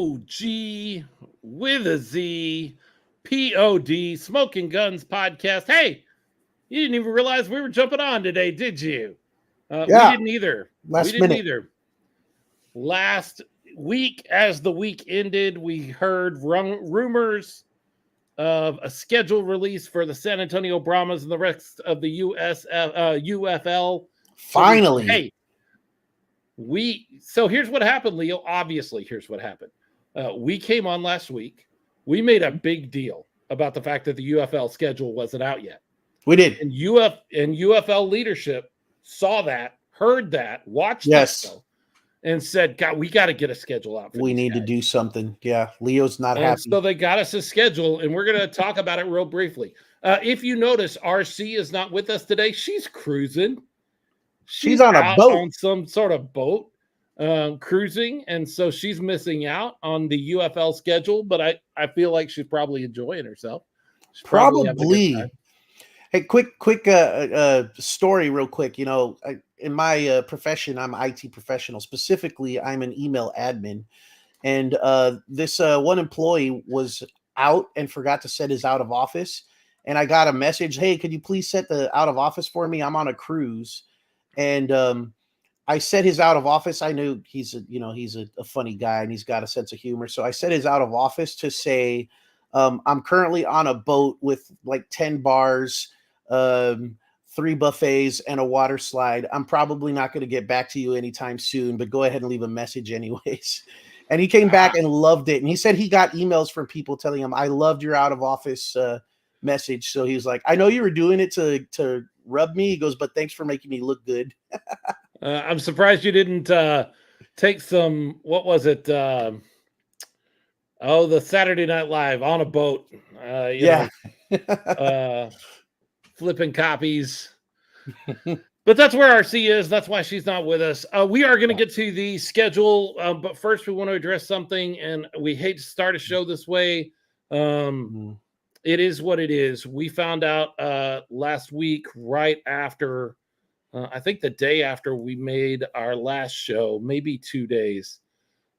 OG with a Z, POD, Smoking Guns podcast. Hey, you didn't even realize we were jumping on today, did you? We Yeah, didn't either. We last didn't minute. either. Last week, as the week ended, we heard rumors of a schedule release for the San Antonio Brahmas and the rest of the UFL. So we, Finally, hey, so here's what happened, Leo. Obviously, here's what happened. We came on last week. We made a big deal about the fact that the UFL schedule wasn't out yet. we did. And UFL leadership saw that, heard that, watched Yes, the show, and said, "God, we got to get a schedule out for we these need to guys." do something. Yeah, Leo's not And happy. so they got us a schedule, and we're going to talk about it real briefly. If you notice, RC is not with us today. She's cruising. She's She's on a out boat. on some sort of boat, cruising, and so she's missing out on the UFL schedule. But I feel like she's probably enjoying herself. She's probably having a good time. Probably. Hey, quick story, real quick. You know, in my profession, I'm an IT professional. Specifically, I'm an email admin, and this one employee was out and forgot to set his out of office. And I got a message, "Hey, could you please set the out of office for me? I'm on a cruise." And I set his out of office. I knew he's a funny guy and he's got a sense of humor. So I set his out of office to say, I'm currently on a boat with like 10 bars, 3 buffets, and a water slide. I'm probably not going to get back to you anytime soon, but go ahead and leave a message anyways. And he came back and loved it. And he said he got emails from people telling him, "I loved your out of office message." So he was like, "I know you were doing it to rub me." He goes, "But thanks for making me look good." I'm surprised you didn't take some. What was it? The Saturday Night Live on a boat. Yeah. Flipping copies. But that's where RC is. That's why she's not with us. We are going to get to the schedule, but first we want to address something, and we hate to start a show this way. It is what it is. We found out last week, right after, I think the day after we made our last show, maybe 2 days,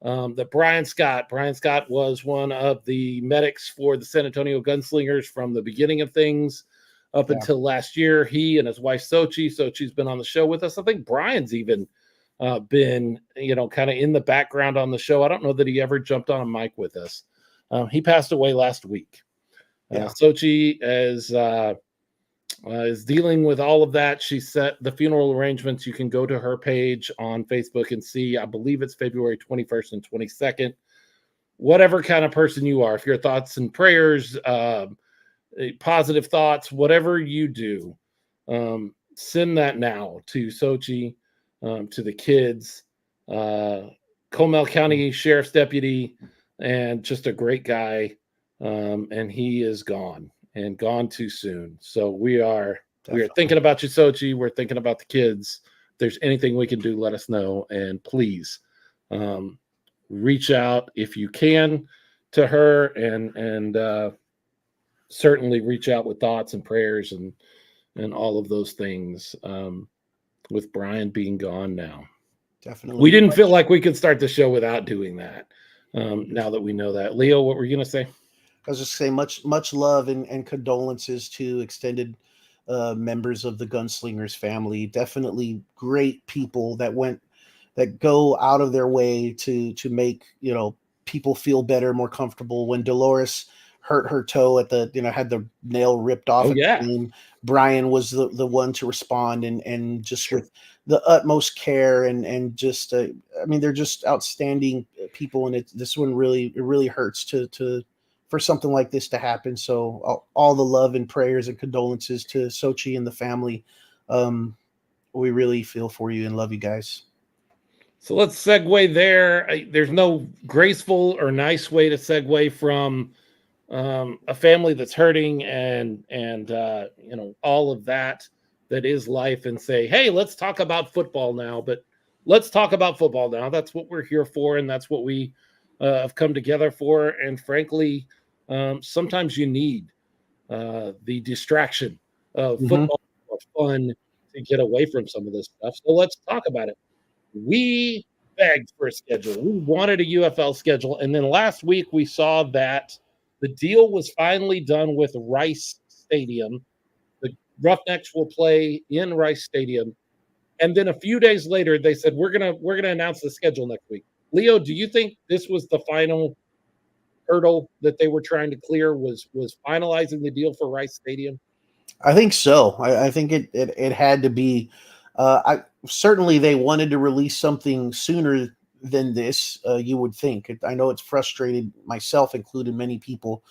that Brian Scott was one of the medics for the San Antonio Gunslingers from the beginning of things up until last year. He and his wife Sochi's been on the show with us. I think Brian's even been, kind of in the background on the show. I don't know that he ever jumped on a mic with us. He passed away last week. Sochi is dealing with all of that. She set the funeral arrangements. You can go to her page on Facebook and see, I believe it's February 21st and 22nd. Whatever kind of person you are, if your thoughts and prayers, positive thoughts, whatever you do, send that now to Sochi, to the kids, Comal County Sheriff's Deputy, and just a great guy. And he is gone too soon. So we are thinking about you, Sochi. We're thinking about the kids. If there's anything we can do, let us know. And please reach out if you can to her, and certainly reach out with thoughts and prayers and all of those things, with Brian being gone now. Definitely. We didn't feel like we could start the show without doing that. Now that we know that. Leo, what were you going to say? I was just saying much love and condolences to extended members of the Gunslingers family. Definitely great people that go out of their way to make, people feel better, more comfortable. When Dolores hurt her toe had the nail ripped off. Brian was the one to respond and just with the utmost care and just they're just outstanding people, and this one really hurts to for something like this to happen. So all the love and prayers and condolences to Sochi and the family. We really feel for you and love you guys. So let's segue there. There's no graceful or nice way to segue from a family that's hurting and all of that is life, and say, hey, let's talk about football now. But let's talk about football now. That's what we're here for, and that's what we have come together for. And frankly, sometimes you need the distraction of football or fun to get away from some of this stuff. So let's talk about it. We begged for a schedule. We wanted a UFL schedule. And then last week we saw that the deal was finally done with Rice Stadium. The Roughnecks will play in Rice Stadium. And then a few days later, they said, we're gonna announce the schedule next week. Leo, do you think this was the final hurdle that they were trying to clear, was finalizing the deal for Rice Stadium? I think so. I think it had to be. I certainly they wanted to release something sooner than this. You would think. I know it's frustrated myself, including many people.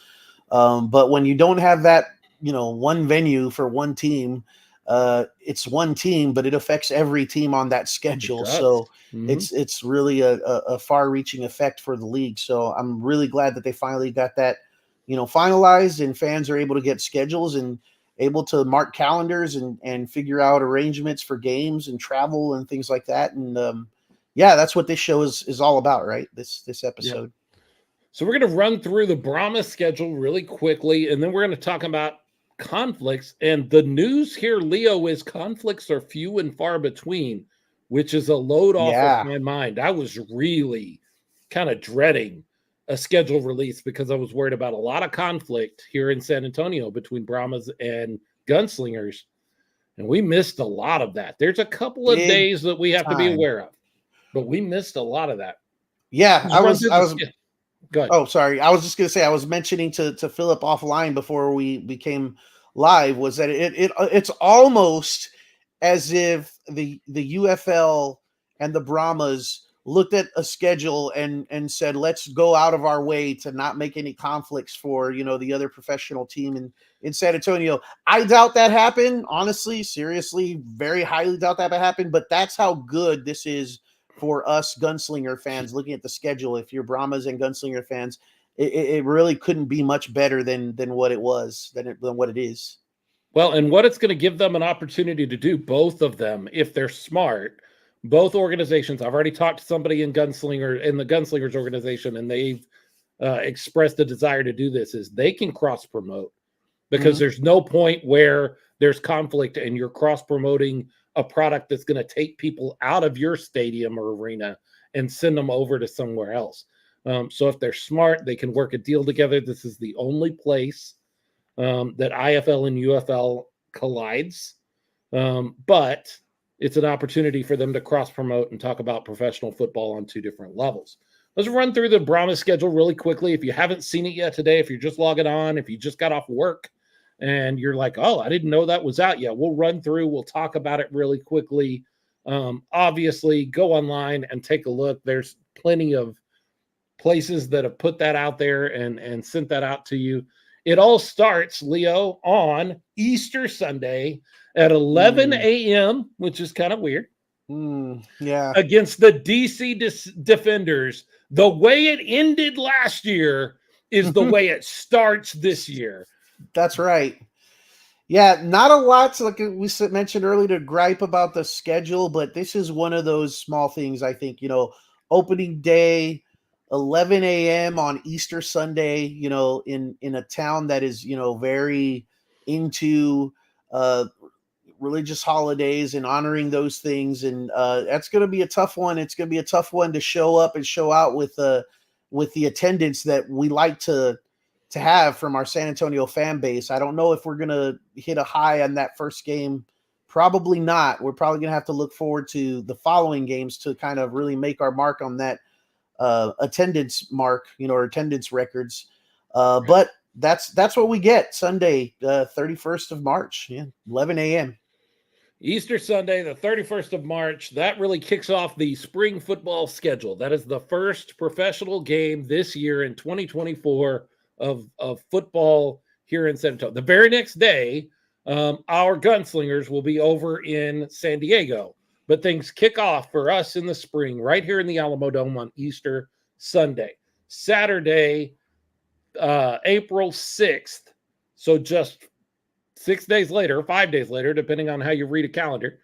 But when you don't have that, one venue for one team, it's one team, but it affects every team on that schedule. So it's really a far-reaching effect for the league. So I'm really glad that they finally got that, finalized, and fans are able to get schedules and able to mark calendars and figure out arrangements for games and travel and things like that. And yeah, that's what this show is all about, right? This episode. Yeah. So we're going to run through the Brahmas schedule really quickly, and then we're going to talk about conflicts. And the news here, Leo, is conflicts are few and far between, which is a load off of my mind. I was really kind of dreading a schedule release because I was worried about a lot of conflict here in San Antonio between Brahmas and Gunslingers. And we missed a lot of that. There's a couple of days that we have to be aware of, but we missed a lot of that. Yeah, I was Go ahead. Oh, sorry. I was just going to say, I was mentioning to Phillip offline before we became live, was that it's almost as if the UFL and the Brahmas looked at a schedule and said, let's go out of our way to not make any conflicts for, the other professional team in San Antonio. I doubt that happened. Honestly, seriously, very highly doubt that happened, but that's how good this is for us Gunslinger fans looking at the schedule. If you're Brahmas and Gunslinger fans, it really couldn't be much better than what it was, than what it is. Well, and what it's going to give them an opportunity to do, both of them, if they're smart, both organizations. I've already talked to somebody in the Gunslingers organization, and they've expressed a desire to do this, is they can cross promote, because there's no point where there's conflict and you're cross promoting a product that's going to take people out of your stadium or arena and send them over to somewhere else. So if they're smart, they can work a deal together. This is the only place that IFL and UFL collides. But it's an opportunity for them to cross promote and talk about professional football on two different levels. Let's run through the Brahmas schedule really quickly. If you haven't seen it yet today, if you're just logging on, if you just got off work and you're like, oh, I didn't know that was out yet, we'll run through, we'll talk about it really quickly. Obviously, go online and take a look. There's plenty of places that have put that out there and sent that out to you. It all starts, Leo, on Easter Sunday at 11 a.m., which is kind of weird. Yeah. Against the DC Defenders. The way it ended last year is the way it starts this year. That's right. Yeah, not a lot, like we mentioned earlier, to gripe about the schedule, but this is one of those small things. I think, opening day, 11 a.m. on Easter Sunday, in a town that is, very into religious holidays and honoring those things, and that's going to be a tough one. It's going to be a tough one to show up and show out with the attendance that we like to have from our San Antonio fan base. I don't know if we're going to hit a high on that first game. Probably not. We're probably going to have to look forward to the following games to kind of really make our mark on that attendance mark, or attendance records. But that's what we get Sunday, 31st of March, 11 a.m. Easter Sunday, the 31st of March. That really kicks off the spring football schedule. That is the first professional game this year in 2024 of football here in San Antonio. The very next day, our Gunslingers will be over in San Diego. But things kick off for us in the spring right here in the Alamo Dome on Easter Sunday. Saturday, April 6th. So just 6 days later, 5 days later, depending on how you read a calendar,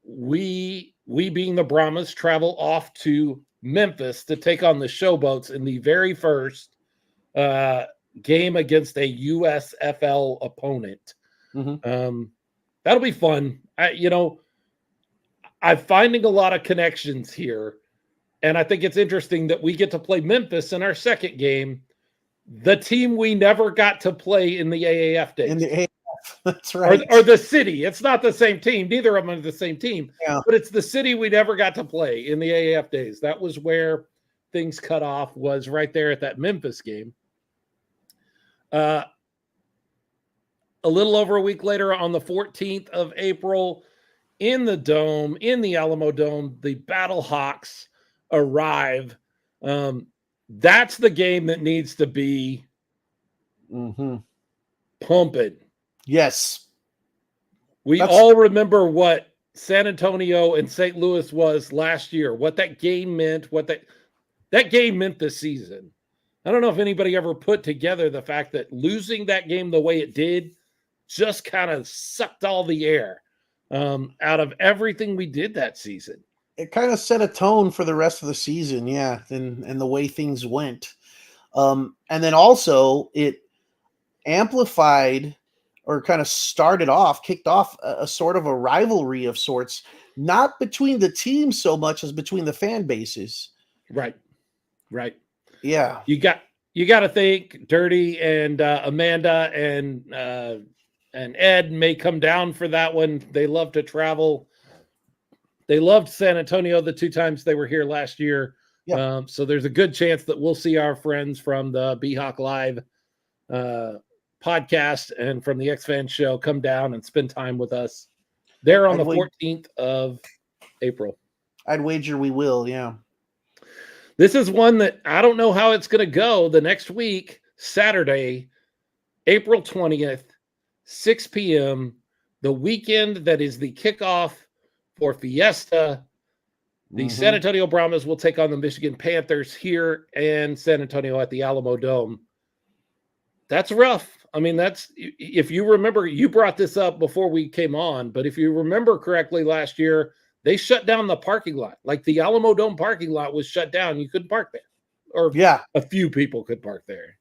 we being the Brahmas travel off to Memphis to take on the Showboats in the very first game against a USFL opponent. That'll be fun. I'm finding a lot of connections here. And I think it's interesting that we get to play Memphis in our second game, the team we never got to play in the AAF days. In the AAF, that's right. Or the city. It's not the same team. Neither of them are the same team. Yeah. But it's the city we never got to play in the AAF days. That was where things cut off, was right there at that Memphis game. A little over a week later, on the 14th of April, in the Dome, in the Alamo Dome, the Battle Hawks arrive. That's the game that needs to be pumping. Yes. We all remember what San Antonio and St. Louis was last year, what that game meant, what that game meant this season. I don't know if anybody ever put together the fact that losing that game the way it did just kind of sucked all the air out of everything we did that season. It kind of set a tone for the rest of the season, yeah, and the way things went. And then also it amplified or kind of kicked off a sort of a rivalry of sorts, not between the teams so much as between the fan bases. Right. Yeah. You got to think Dirty and Amanda and Ed may come down for that one. They love to travel. They loved San Antonio the 2 times they were here last year. Yeah. So there's a good chance that we'll see our friends from the B-Hawk Live podcast and from the X-Fan show come down and spend time with us. They're on the 14th of April. I'd wager we will, yeah. This is one that I don't know how it's going to go. The next week, Saturday, April 20th, 6 p.m., the weekend that is the kickoff for Fiesta. The San Antonio Brahmas will take on the Michigan Panthers here in San Antonio at the Alamo Dome. That's rough. I mean, if you remember, you brought this up before we came on, but if you remember correctly last year, they shut down the parking lot. Like the Alamo Dome parking lot was shut down. You couldn't park there. Or a few people could park there.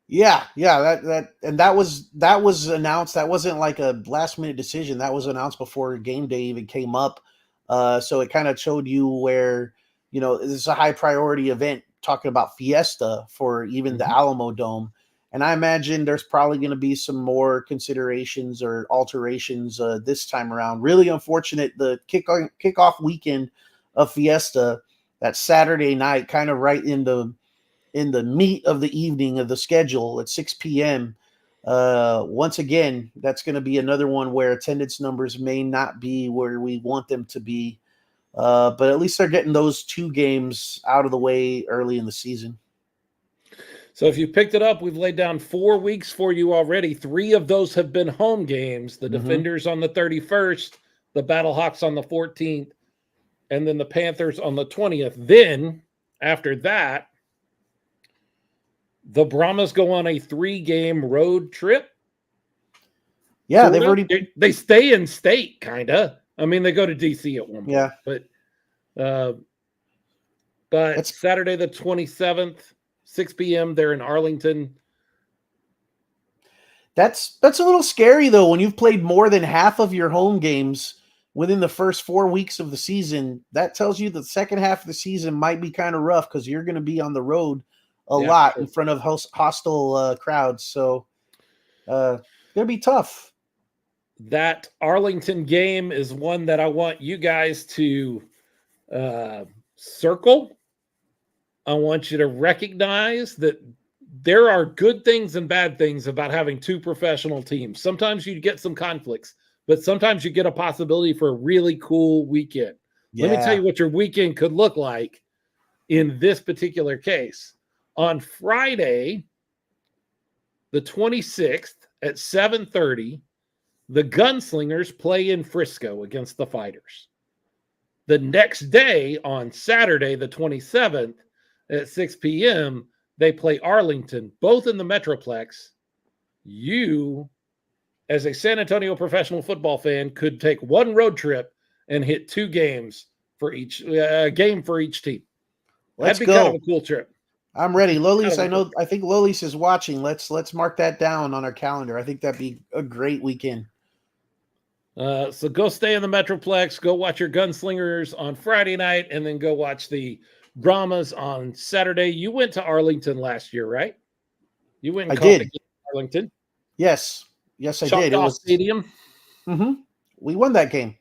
Yeah. That was announced. That wasn't like a last minute decision. That was announced before game day even came up. So it kind of showed you where, this is a high priority event, talking about Fiesta for even the Alamo Dome. And I imagine there's probably going to be some more considerations or alterations this time around. Really unfortunate, the kickoff weekend of Fiesta, that Saturday night, kind of right in the meat of the evening of the schedule at 6 p.m. Once again, that's going to be another one where attendance numbers may not be where we want them to be. But at least they're getting those 2 games out of the way early in the season. So if you picked it up, we've laid down 4 weeks for you already. 3 of those have been home games. The Defenders on the 31st, the Battlehawks on the 14th, and then the Panthers on the 20th. Then, after that, the Brahmas go on a 3-game road trip. Yeah, they've already... They stay in state, kind of. I mean, they go to D.C. at one point. Yeah. But Saturday the 27th, 6 p.m., they're in Arlington. That's a little scary, though, when you've played more than half of your home games within the first 4 weeks of the season. That tells you the second half of the season might be kind of rough because you're going to be on the road a lot in front of hostile crowds. So it'll be tough. That Arlington game is one that I want you guys to circle. I want you to recognize that there are good things and bad things about having 2 professional teams. Sometimes you get some conflicts, but sometimes you get a possibility for a really cool weekend. Yeah. Let me tell you what your weekend could look like in this particular case. On Friday, the 26th at 7:30, the Gunslingers play in Frisco against the Fighters. The next day, on Saturday, the 27th, at 6 p.m., they play Arlington, both in the Metroplex. You, as a San Antonio professional football fan, could take 1 road trip and hit 2 games for each game for each team. That'd be kind of a cool trip. I'm ready. Lolis, I think Lolis is watching. Let's mark that down on our calendar. I think that'd be a great weekend. So go stay in the Metroplex. Go watch your Gunslingers on Friday night, and then go watch the Brahmas on Saturday. You went to Arlington last year, right? You went and I caught the did. game in Arlington. Yes, I did. It Choctaw was. Stadium. We won that game.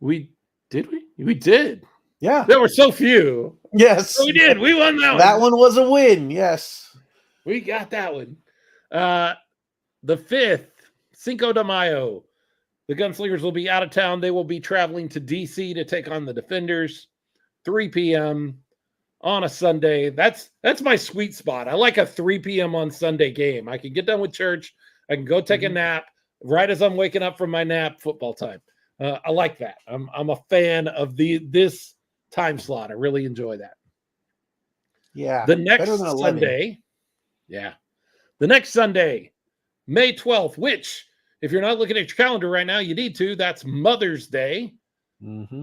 We did. Yeah. There were so few. Yes. So we did. We won that one. That one was a win. Yes. We got that one. The 5th, Cinco de Mayo. The Gunslingers will be out of town. They will be traveling to DC to take on the Defenders. 3 p.m. on a Sunday. That's my sweet spot. I like a 3 p.m. on Sunday game. I can get done with church. I can go take a nap right as I'm waking up from my nap. Football time. I like that. I'm a fan of this time slot. I really enjoy that. Yeah. The next Sunday. Yeah. The next Sunday, May 12th, which, if you're not looking at your calendar right now, you need to. That's Mother's Day.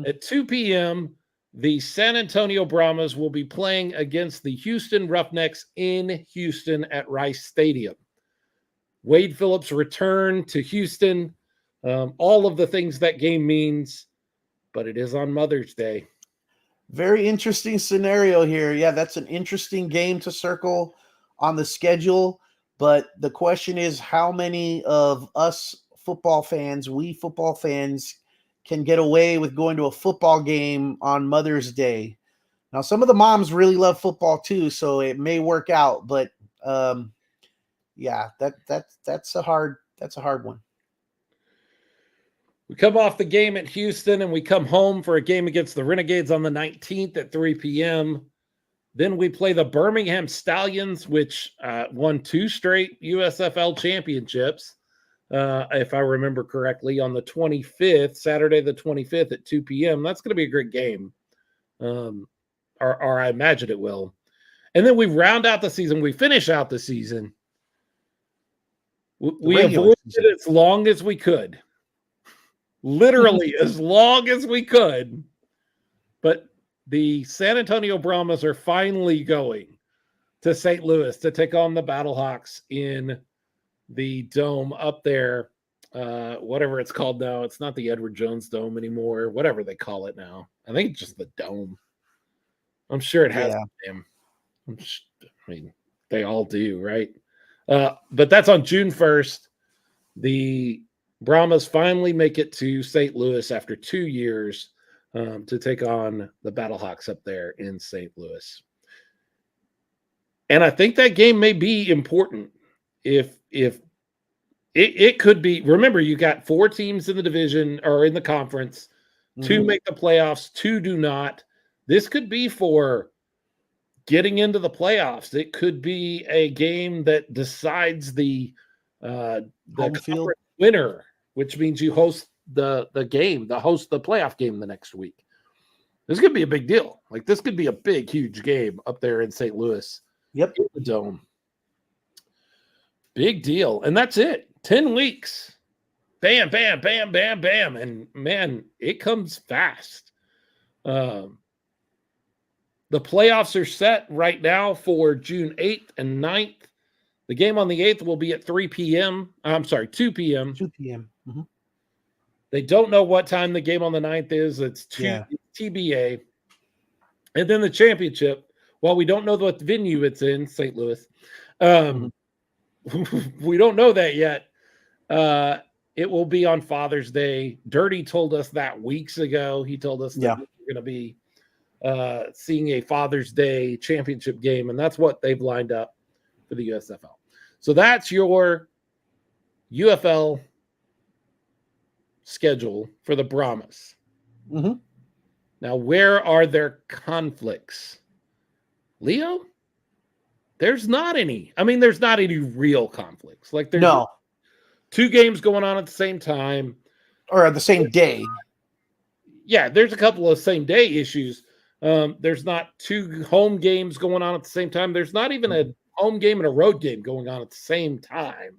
At 2 p.m., the San Antonio Brahmas will be playing against the Houston Roughnecks in Houston at Rice Stadium. Wade Phillips' return to Houston, all of the things that game means, but it is on Mother's Day. Very interesting scenario here. Yeah, that's an interesting game to circle on the schedule. But the question is, how many of us football fans, can get away with going to a football game on Mother's Day? Now, some of the moms really love football too, so it may work out. But yeah, that's a hard one. We come off the game at Houston and we come home for a game against the Renegades on the 19th at 3 p.m. Then we play the Birmingham Stallions, which won 2 straight USFL championships, if I remember correctly, on the 25th, Saturday the 25th at 2 p.m. That's going to be a great game, or I imagine it will. And then we round out the season. We finish out the season. We avoided it as long as we could. Literally as long as we could. But the San Antonio Brahmas are finally going to St. Louis to take on the Battlehawks in the dome up there. Whatever it's called now. It's not the Edward Jones Dome anymore. Whatever they call it now. I think it's just the dome. I'm sure it has a name. I mean, they all do, right? But that's on June 1st. The Brahmas finally make it to St. Louis after 2 years to take on the Battlehawks up there in St. Louis. And I think that game may be important. If it could be, remember, you got 4 teams in the division or in the conference, 2 make the playoffs, 2 do not. This could be for getting into the playoffs. It could be a game that decides the conference winner, which means you host the playoff game the next week. This could be a big deal. Like, this could be a big, huge game up there in St. Louis. Yep. In the dome. Big deal. And that's it. 10 weeks. Bam, bam, bam, bam, bam. And man, it comes fast. The playoffs are set right now for June 8th and 9th. The game on the 8th will be at 3 p.m. I'm sorry, 2 p.m. 2 p.m. They don't know what time the game on the 9th is. It's TBA. And then the championship, while we don't know what venue it's in, St. Louis, we don't know that yet. It will be on Father's Day. Dirty told us that weeks ago. He told us that we're going to be seeing a Father's Day championship game, and that's what they've lined up for the USFL. So that's your UFL schedule for the Brahmas. Now, where are their conflicts? Leo? There's not any. I mean, there's not any real conflicts. Like, there's 2 games going on at the same time. Or at the same day. Yeah, there's a couple of same day issues. There's not 2 home games going on at the same time. There's not even a home game and a road game going on at the same time.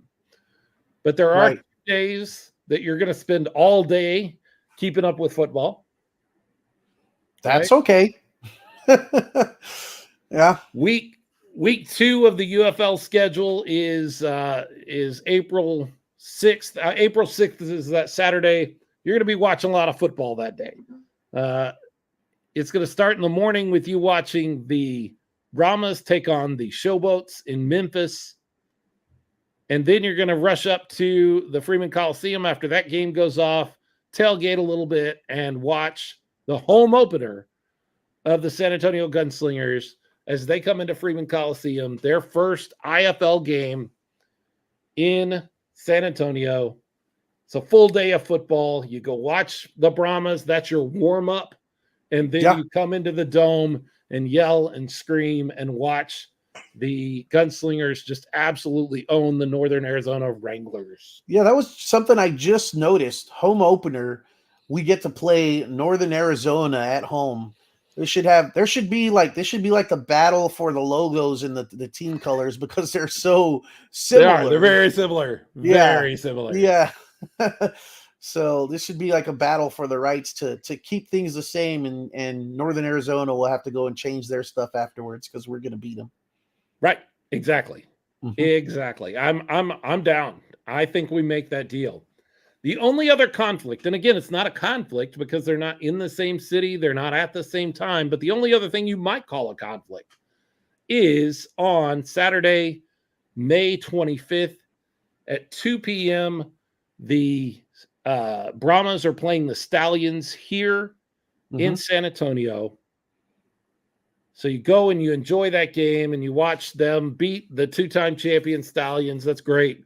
But there are 2 days that you're going to spend all day keeping up with football. That's okay. Yeah. Week 2 of the UFL schedule is April 6th, April 6th is that Saturday. You're going to be watching a lot of football that day. It's going to start in the morning with you watching the Brahmas take on the Showboats in Memphis. And then you're going to rush up to the Freeman Coliseum after that game goes off, tailgate a little bit, and watch the home opener of the San Antonio Gunslingers as they come into Freeman Coliseum, their first IFL game in San Antonio. It's a full day of football. You go watch the Brahmas. That's your warm-up. And then you come into the dome and yell and scream and watch the Gunslingers just absolutely own the Northern Arizona Wranglers. Yeah, that was something I just noticed. Home opener, we get to play Northern Arizona at home. There should be like the battle for the logos and the team colors because they're so similar. They're very similar. Very similar. Yeah. So this should be like a battle for the rights to keep things the same, and Northern Arizona will have to go and change their stuff afterwards because we're going to beat them. Right. Exactly. Mm-hmm. Exactly. I'm down. I think we make that deal. The only other conflict, and again, it's not a conflict because they're not in the same city, they're not at the same time, but the only other thing you might call a conflict is on Saturday, May 25th at 2 p.m., the Brahmas are playing the Stallions here in San Antonio. So you go and you enjoy that game and you watch them beat the two-time champion Stallions. That's great.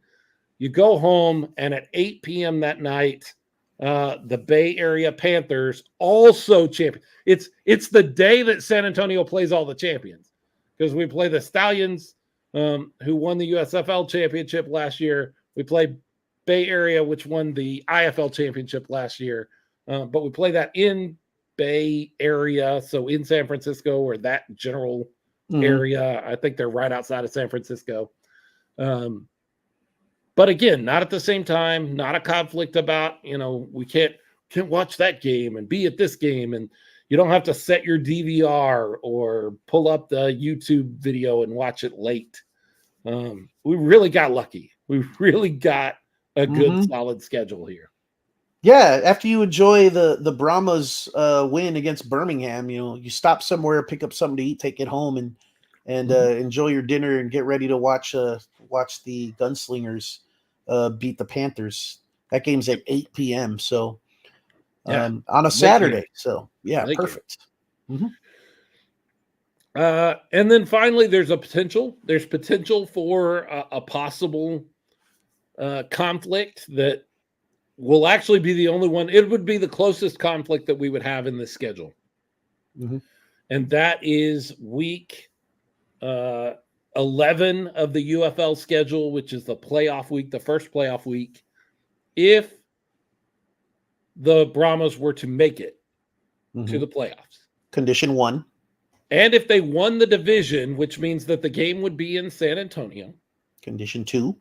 You go home, and at 8 p.m. that night, the Bay Area Panthers also champion. It's the day that San Antonio plays all the champions because we play the Stallions, who won the USFL championship last year. We play Bay Area, which won the IFL championship last year. But we play that in Bay Area, so in San Francisco or that general area. I think they're right outside of San Francisco. But again, not at the same time, not a conflict about, we can't watch that game and be at this game. And you don't have to set your DVR or pull up the YouTube video and watch it late. We really got lucky. We really got a good, solid schedule here. Yeah, after you enjoy the Brahmas win against Birmingham, you stop somewhere, pick up something to eat, take it home, and enjoy your dinner and get ready to watch the Gunslingers beat the Panthers. That game's at 8 p.m. So on a Saturday. So yeah, perfect. And then finally, there's potential for a possible conflict that will actually be the only one. It would be the closest conflict that we would have in this schedule. And that is week 11 of the UFL schedule, which is the playoff week, the first playoff week. If the Brahmas were to make it to the playoffs. Condition 1. And if they won the division, which means that the game would be in San Antonio. Condition 2.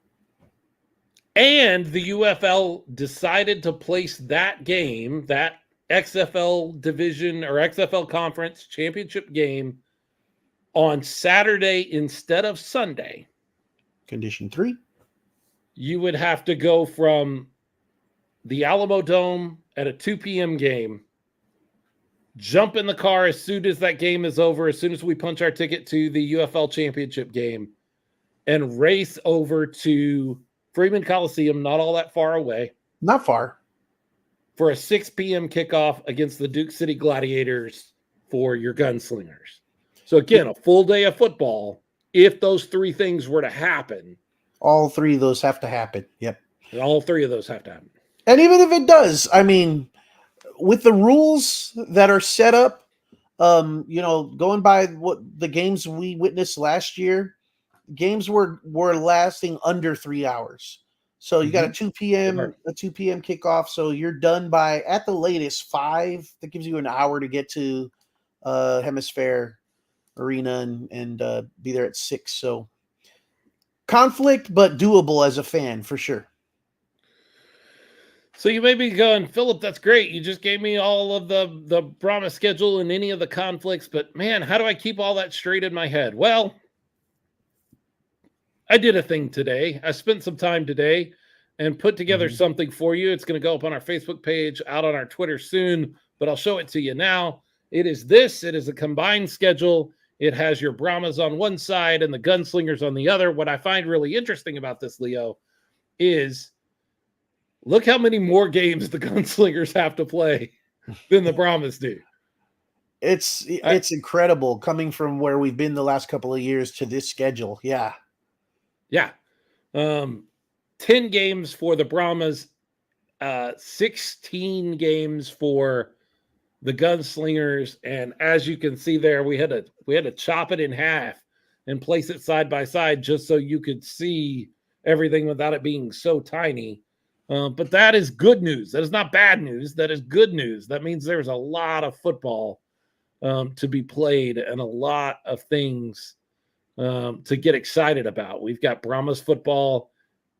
And the UFL decided to place that game, that XFL division or XFL conference championship game, on Saturday instead of Sunday. Condition 3. You would have to go from the Alamo Dome at a 2 p.m. game, jump in the car as soon as that game is over, as soon as we punch our ticket to the UFL championship game, and race over to Freeman Coliseum, not all that far away. Not far. For a 6 p.m. kickoff against the Duke City Gladiators for your Gunslingers. So again, a full day of football. If those three things were to happen. All three of those have to happen. Yep. All three of those have to happen. And even if it does, I mean, with the rules that are set up, going by what the games we witnessed last year, games were lasting under 3 hours. So you got a 2 p.m. kickoff. So you're done by at the latest 5. That gives you an hour to get to Hemisphere Arena and be there at 6. So conflict, but doable as a fan for sure. So you may be going, Phillip, that's great. You just gave me all of the Brahma schedule and any of the conflicts, but man, how do I keep all that straight in my head? Well, I did a thing today. I spent some time today and put together something for you. It's going to go up on our Facebook page, out on our Twitter soon, but I'll show it to you now. It is a combined schedule. It has your Brahmas on one side and the Gunslingers on the other. What I find really interesting about this, Leo, is look how many more games the Gunslingers have to play than the Brahmas do. It's incredible coming from where we've been the last couple of years to this schedule. Yeah. 10 games for the Brahmas, 16 games for the Gunslingers, and as you can see there, we had to chop it in half and place it side by side just so you could see everything without it being so tiny. But that is good news. That is not bad news. That is good news. That means there's a lot of football to be played and a lot of things to get excited about. We've got Brahmas football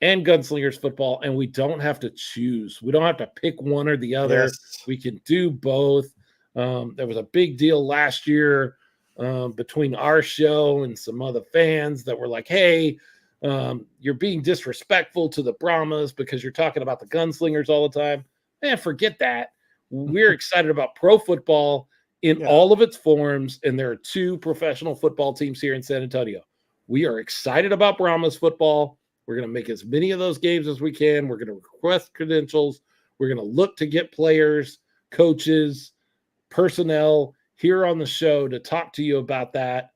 and Gunslingers football, and we don't have to choose. We don't have to pick one or the other. Yes. We can do both. There was a big deal last year between our show and some other fans that were like, hey, you're being disrespectful to the Brahmas because you're talking about the Gunslingers all the time. Man, forget that. We're excited about pro football in all of its forms, and there are 2 professional football teams here in San Antonio. We are excited about Brahmas football. We're going to make as many of those games as we can. We're going to request credentials. We're going to look to get players, coaches, personnel here on the show to talk to you about that.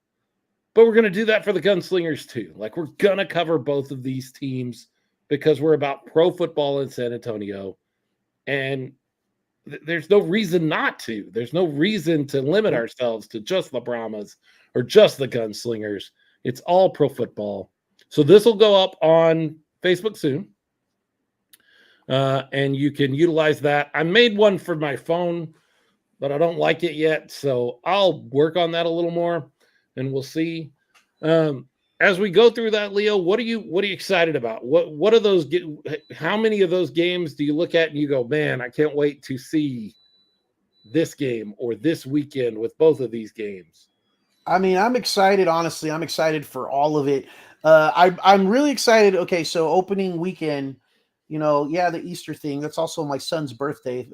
But we're going to do that for the Gunslingers too. Like, we're going to cover both of these teams because we're about pro football in San Antonio. And there's no reason not to. There's no reason to limit ourselves to just the Brahmas or just the Gunslingers. It's all pro football. So this will go up on Facebook soon. And you can utilize that. I made one for my phone, but I don't like it yet. So I'll work on that a little more and we'll see. As we go through that, Leo, what are you excited about? What are those? How many of those games do you look at and you go, man, I can't wait to see this game or this weekend with both of these games? I mean, I'm excited. Honestly, I'm excited for all of it. I'm really excited. Okay, so opening weekend, the Easter thing. That's also my son's birthday,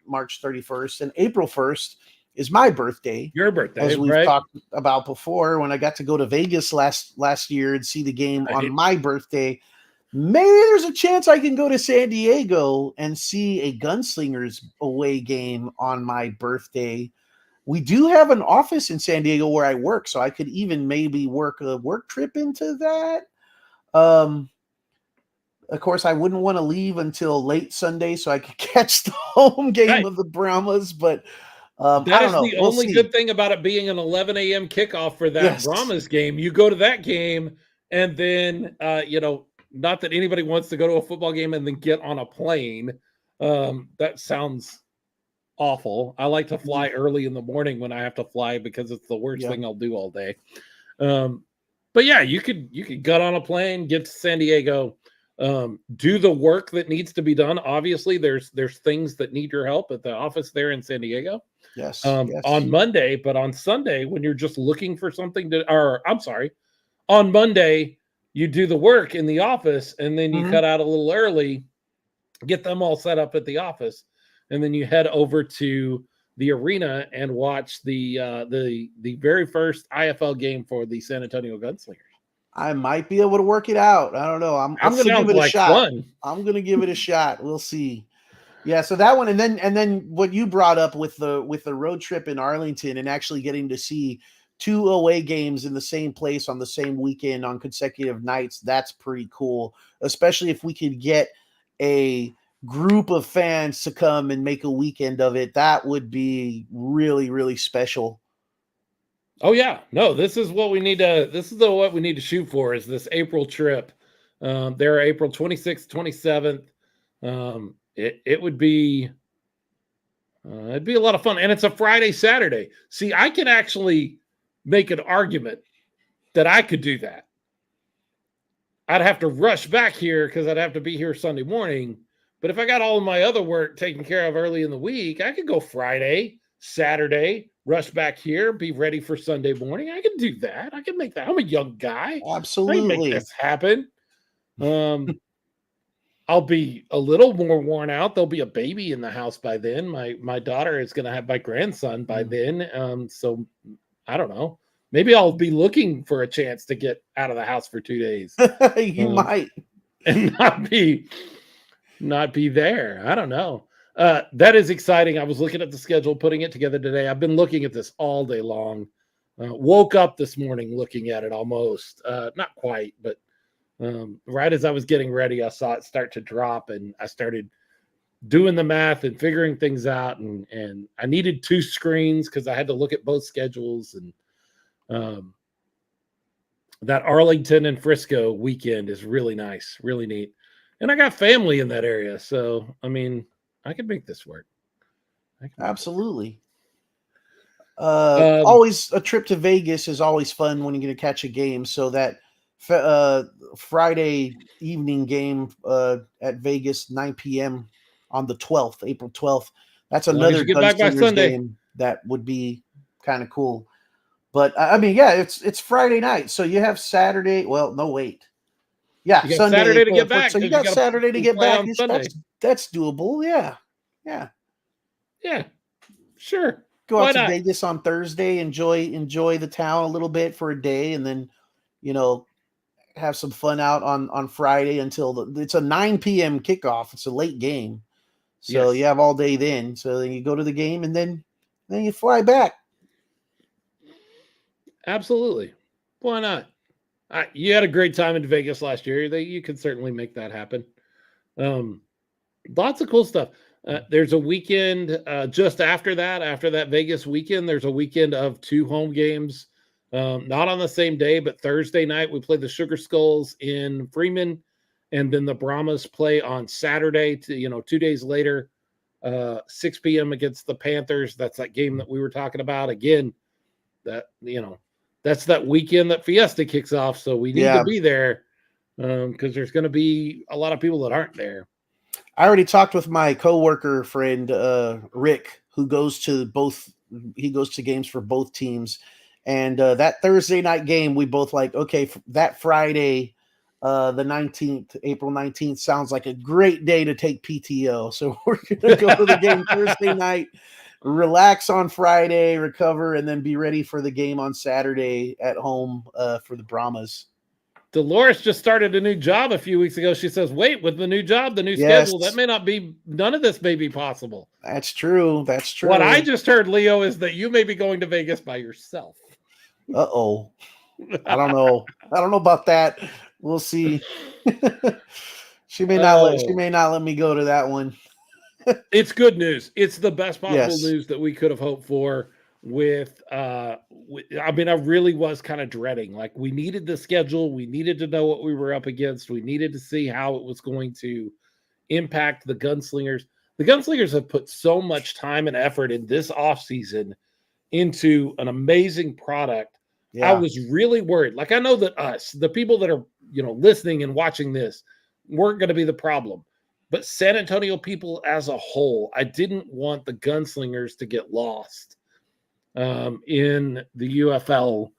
March 31st, and April 1st is my birthday. Your birthday, as we've right? talked about before. When I got to go to Vegas last year and see the game on my birthday, maybe there's a chance I can go to San Diego and see a Gunslingers away game on my birthday. We do have an office in San Diego where I work, so I could even maybe work a work trip into that. Of course, I wouldn't want to leave until late Sunday so I could catch the home game of the Brahmas, but that is the only good thing about it being an 11 a.m. kickoff for that Brahmas game. You go to that game, and then, not that anybody wants to go to a football game and then get on a plane. That sounds awful. I like to fly early in the morning when I have to fly because it's the worst thing I'll do all day. But yeah, you could get on a plane, get to San Diego, do the work that needs to be done. Obviously, there's things that need your help at the office there in San Diego. Yes. On Monday, but on Sunday, when you're just looking for something on Monday, you do the work in the office and then you cut out a little early, get them all set up at the office, and then you head over to the arena and watch the very first IFL game for the San Antonio Gunslingers. I might be able to work it out. I don't know. I'm going to give it a shot. Fun. I'm going to give it a shot. We'll see. Yeah, so that one, and then what you brought up with the road trip in Arlington and actually getting to see 2 away games in the same place on the same weekend on consecutive nights, that's pretty cool, especially if we could get a group of fans to come and make a weekend of it. That would be really, really special. Oh yeah, no, this is what we need to shoot for, is this April trip. There are April 26th, 27th. It would be it'd be a lot of fun, and it's a Friday, Saturday. See, I can actually make an argument that I could do that. I'd have to rush back here because I'd have to be here Sunday morning. But if I got all of my other work taken care of early in the week, I could go Friday, Saturday, rush back here, be ready for Sunday morning. I can do that. I can make that. I'm a young guy. Absolutely. I can make this happen. I'll I'll be a little more worn out. There'll be a baby in the house by then. My daughter is going to have my grandson by then. So I don't know. Maybe I'll be looking for a chance to get out of the house for 2 days. You might. And not be there. I don't know. That is exciting. I was looking at the schedule, putting it together today. I've been looking at this all day long. Woke up this morning looking at it almost. Not quite, but right as I was getting ready, I saw it start to drop, and I started doing the math and figuring things out. And I needed 2 screens because I had to look at both schedules. And that Arlington and Frisco weekend is really nice, really neat. And I got family in that area. So, I mean, I can make this work. Absolutely. Always a trip to Vegas is always fun when you're going to catch a game. So that Friday evening game at Vegas, 9 p.m. on the 12th, April 12th. That's another Gunslingers game that would be kind of cool. But I mean, yeah, it's Friday night, so you have Saturday. Well, no, wait. Yeah, Sunday, Saturday to get back. So you got Saturday to get back. That's doable. Yeah. Sure. Go out to Vegas on Thursday. Enjoy the town a little bit for a day, and then have some fun out on Friday until it's a 9 p.m. kickoff. It's a late game, so you have all day then. So then you go to the game, and then you fly back. Absolutely. Why not? You had a great time in Vegas last year. You could certainly make that happen. Lots of cool stuff. There's a weekend just after that Vegas weekend, there's a weekend of 2 home games. Not on the same day, but Thursday night we play the Sugar Skulls in Freeman, and then the Brahmas play on Saturday 2 days later, 6 p.m. against the Panthers. That's that game that we were talking about. Again, that's that weekend that Fiesta kicks off. So we need to be there because there's going to be a lot of people that aren't there. I already talked with my coworker friend, Rick, who goes to games for both teams. And that Thursday night game, we both okay, that Friday, the 19th, April 19th sounds like a great day to take PTO. So we're going to go to the game Thursday night, relax on Friday, recover, and then be ready for the game on Saturday at home for the Brahmas. Dolores just started a new job a few weeks ago. She says, wait, with the new job, the new schedule, none of this may be possible. That's true. What I just heard, Leo, is that you may be going to Vegas by yourself. Uh-oh. I don't know about that. We'll see. She may not let me go to that one. It's good news. It's the best possible news that we could have hoped for. I really was kind of dreading. We needed the schedule. We needed to know what we were up against. We needed to see how it was going to impact the Gunslingers. The Gunslingers have put so much time and effort in this offseason into an amazing product. Yeah. I was really worried. I know that the people that are, listening and watching this weren't going to be the problem. But San Antonio people as a whole, I didn't want the Gunslingers to get lost in the UFL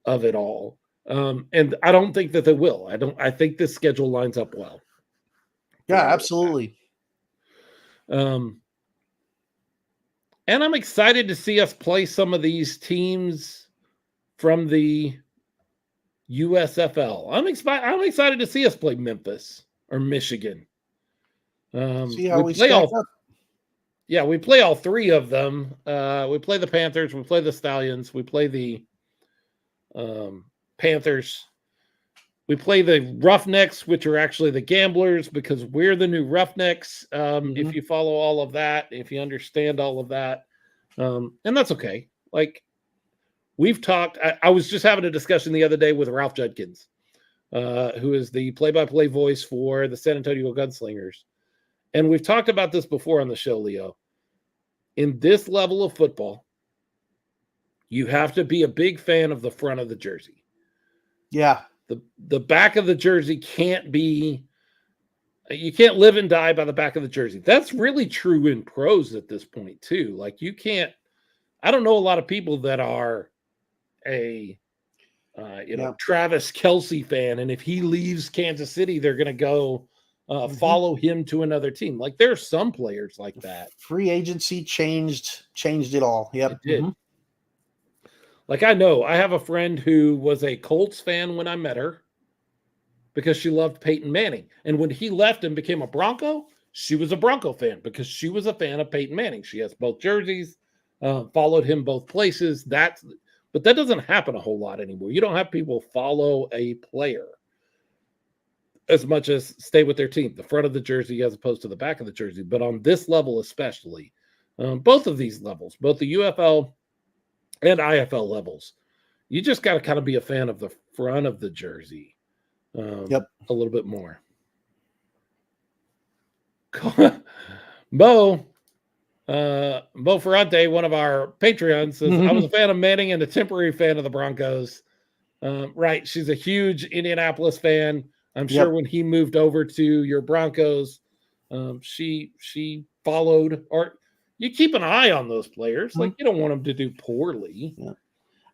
of it all. And I don't think that they will. I think this schedule lines up well. Yeah, absolutely. And I'm excited to see us play some of these teams from the USFL. I'm excited to see us play Memphis or Michigan. See how we stack up. Yeah, we play all 3 of them. We play the Panthers. We play the Stallions. We play the Panthers. We play the Roughnecks, which are actually the Gamblers, because we're the new Roughnecks. If you follow all of that, if you understand all of that, and that's okay. We've talked. I was just having a discussion the other day with Ralph Judkins, who is the play-by-play voice for the San Antonio Gunslingers. And we've talked about this before on the show, Leo. In this level of football, you have to be a big fan of the front of the jersey. Yeah. The back of the jersey can't be, you can't live and die by the back of the jersey. That's really true in pros at this point too. You can't, I don't know a lot of people that are a, Travis Kelce fan. And if he leaves Kansas City, they're going to go follow him to another team. Like there's some players like that. Free agency changed it all. Yep. It did. Like I know I have a friend who was a Colts fan when I met her because she loved Peyton Manning. And when he left and became a Bronco, she was a Bronco fan because she was a fan of Peyton Manning. She has both jerseys, followed him both places. But that doesn't happen a whole lot anymore. You don't have people follow a player as much as stay with their team, the front of the jersey as opposed to the back of the jersey. But on this level especially, both of these levels, both the UFL and IFL levels, you just got to kind of be a fan of the front of the jersey a little bit more. Bo Ferrante, one of our Patreons, says, I was a fan of Manning and a temporary fan of the Broncos. Right. She's a huge Indianapolis fan. I'm sure when he moved over to your Broncos, she followed, or you keep an eye on those players. Like you don't want them to do poorly. Yeah.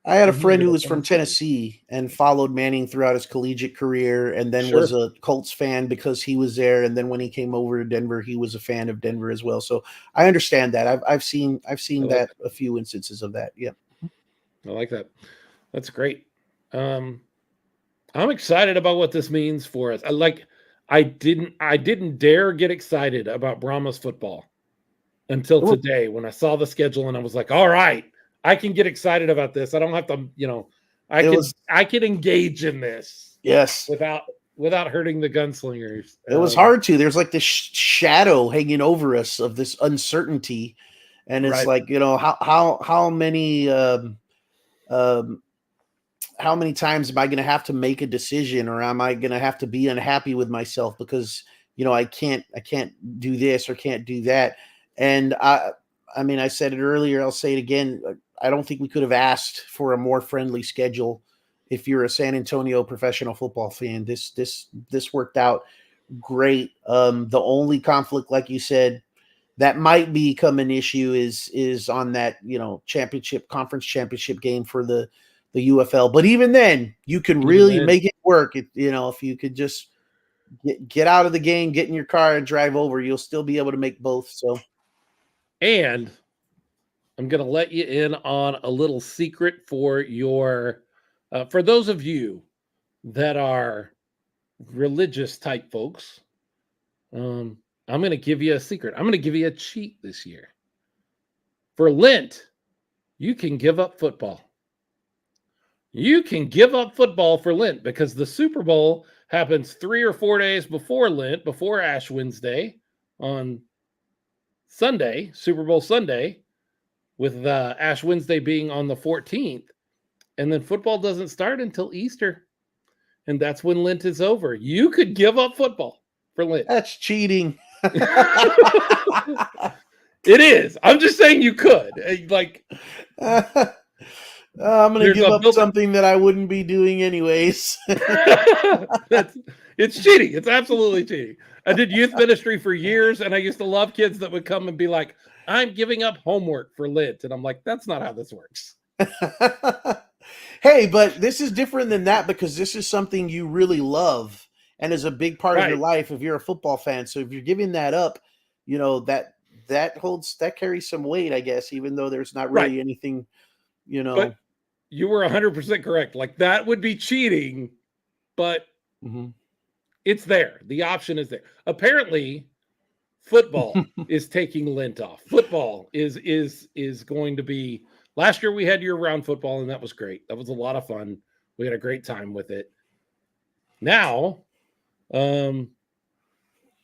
I had a friend who was from Tennessee and followed Manning throughout his collegiate career, and then was a Colts fan because he was there. And then when he came over to Denver, he was a fan of Denver as well. So I understand that. I've seen that a few instances of that. Yeah, I like that. That's great. I'm excited about what this means for us. I didn't dare get excited about Brahmas football until today when I saw the schedule and I was like, all right, I can get excited about this. I don't have to, I can engage in this. Yes. Without hurting the Gunslingers. It was hard to. There's like this shadow hanging over us of this uncertainty. And it's like, how many times am I going to have to make a decision, or am I going to have to be unhappy with myself because, I can't do this or can't do that. And I said it earlier, I'll say it again. I don't think we could have asked for a more friendly schedule. If you're a San Antonio professional football fan, this worked out great. The only conflict, like you said, that might become an issue is on that, conference championship game for the UFL. But even then, you can really make it work. If you could just get out of the game, get in your car and drive over, you'll still be able to make both. So, and I'm going to let you in on a little secret for for those of you that are religious type folks. I'm going to give you a secret. I'm going to give you a cheat this year. For Lent, you can give up football. You can give up football for Lent because the Super Bowl happens 3 or 4 days before Lent, before Ash Wednesday on Sunday, Super Bowl Sunday, with Ash Wednesday being on the 14th. And then football doesn't start until Easter. And that's when Lent is over. You could give up football for Lent. That's cheating. It is. I'm just saying you could. I'm going to give up something that I wouldn't be doing anyways. It's cheating. It's absolutely cheating. I did youth ministry for years, and I used to love kids that would come and be like, I'm giving up homework for Lent. And I'm like, that's not how this works. Hey, but this is different than that because this is something you really love and is a big part of your life if you're a football fan. So if you're giving that up, that carries some weight, I guess, even though there's not really anything, But you were 100% correct. Like that would be cheating, but it's there. The option is there. Apparently, football is taking Lent off. Football is going to be. Last year we had year-round football, and that was great. That was a lot of fun. We had a great time with it. Now, we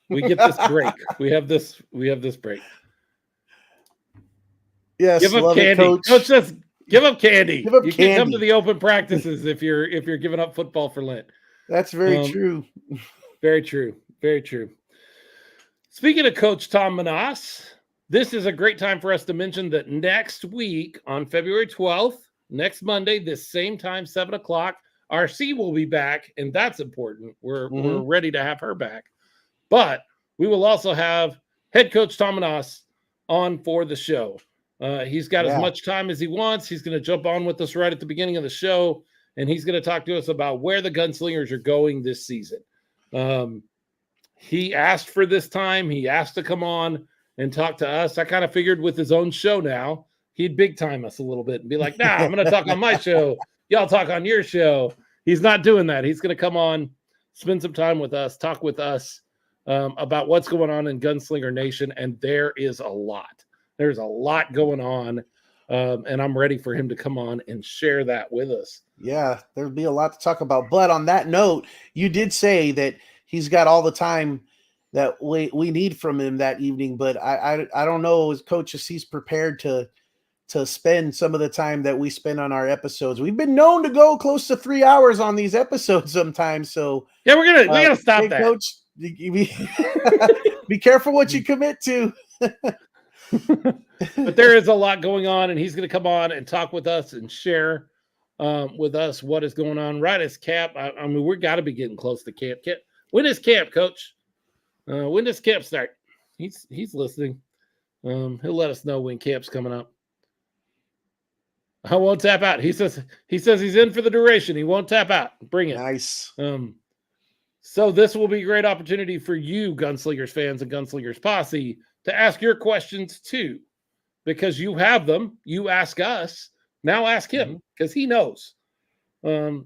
get this break. We have this break. Yes, give up candy. Coach, just give up candy. You can come to the open practices if you're giving up football for Lent. That's very true. Very true. Very true. Speaking of Coach Tom Menas, this is a great time for us to mention that next week on February 12th, next Monday, this same time, 7 o'clock, RC will be back, and that's important. We're ready to have her back. But we will also have head coach Tom Menas on for the show. He's got as much time as he wants. He's going to jump on with us right at the beginning of the show, and he's going to talk to us about where the Gunslingers are going this season. he asked for this time. He asked to come on and talk to us. I kind of figured with his own show now, he'd big time us a little bit and be like, nah, I'm going to talk on my show. Y'all talk on your show. He's not doing that. He's going to come on, spend some time with us, talk with us about what's going on in Gunslinger Nation. And there is a lot. There's a lot going on. And I'm ready for him to come on and share that with us. Yeah, there'll be a lot to talk about. But on that note, you did say that he's got all the time that we need from him that evening. But I don't know, as coach, if he's prepared to spend some of the time that we spend on our episodes. We've been known to go close to 3 hours on these episodes sometimes. So yeah, we're gonna stop that. Coach, be careful what you commit to. But there is a lot going on, and he's going to come on and talk with us and share with us what is going on right as camp. I mean, we're got to be getting close to camp. When is camp, Coach? When does camp start? He's listening. He'll let us know when camp's coming up. I won't tap out. He says he's in for the duration. He won't tap out. Bring it. Nice. So this will be a great opportunity for you, Gunslingers fans and Gunslingers posse, to ask your questions too, because you have them. You ask us. Now ask him, because he knows. I